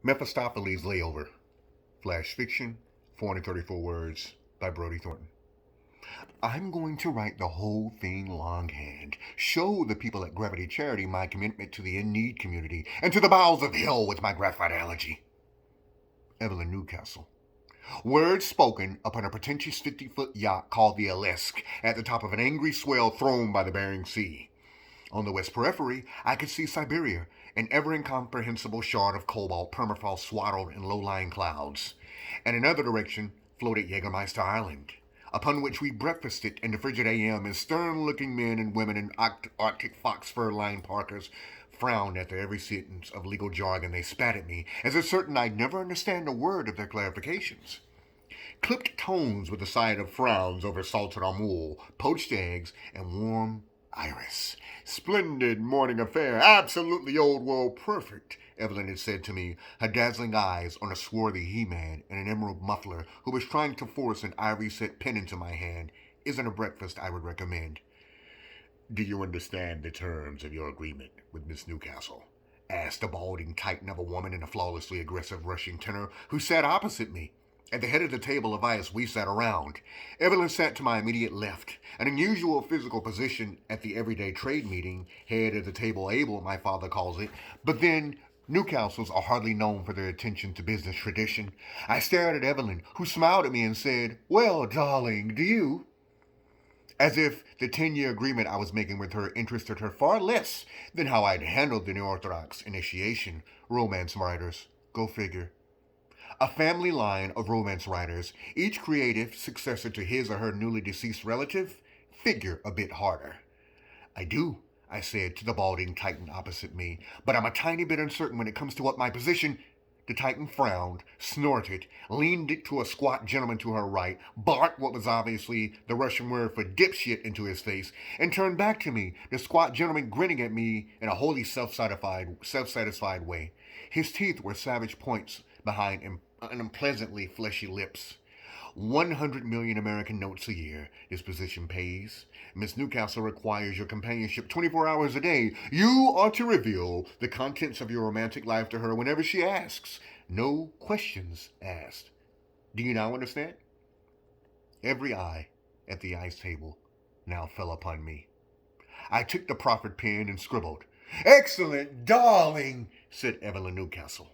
Mephistopheles Lay-over. Flash fiction, 434 words, by Brody Thornton. I'm going to write the whole thing longhand, show the people at Gravity Charity my commitment to the in-need community, and to the bowels of hell with my graphite allergy. Evelyn Newcastle. Words spoken upon a pretentious 50-foot yacht called the Alesk at the top of an angry swell thrown by the Bering Sea. On the west periphery, I could see Siberia, an ever-incomprehensible shard of cobalt permafrost swaddled in low-lying clouds. And in another direction floated Jägermeister Island, upon which we breakfasted in the frigid AM as stern-looking men and women in Arctic fox fur-lined parkas frowned at the every sentence of legal jargon they spat at me, as if certain I'd never understand a word of their clarifications. Clipped tones with a side of frowns over salted amul, poached eggs, and warm iris. Splendid morning affair, absolutely old world perfect, Evelyn had said to me, her dazzling eyes on a swarthy he-man in an emerald muffler who was trying to force an ivory-set pen into my hand. Isn't a breakfast I would recommend. Do you understand the terms of your agreement with Miss Newcastle? Asked the balding titan of a woman in a flawlessly aggressive Russian tenor who sat opposite me. At the head of the table of ice we sat around. Evelyn sat to my immediate left, an unusual physical position at the everyday trade meeting, head of the table able, my father calls it, but then Newcastles are hardly known for their attention to business tradition. I stared at Evelyn, who smiled at me and said, "Well, darling, do you?" As if the 10-year agreement I was making with her interested her far less than how I'd handled the unorthodox initiation. Romance writers. Go figure. A family line of romance writers, each creative successor to his or her newly deceased relative, figure a bit harder. I do, I said to the balding titan opposite me, but I'm a tiny bit uncertain when it comes to what my position... The titan frowned, snorted, leaned to a squat gentleman to her right, barked what was obviously the Russian word for dipshit into his face, and turned back to me, the squat gentleman grinning at me in a wholly self-satisfied way. His teeth were savage points behind unpleasantly fleshy lips. 100 million American notes a year this position pays. Miss Newcastle requires your companionship 24 hours a day. You are to reveal the contents of your romantic life to her whenever she asks. No questions asked. Do you now understand? Every eye at the ice table now fell upon me. I took the proffered pen and scribbled. "Excellent, darling," said Evelyn Newcastle.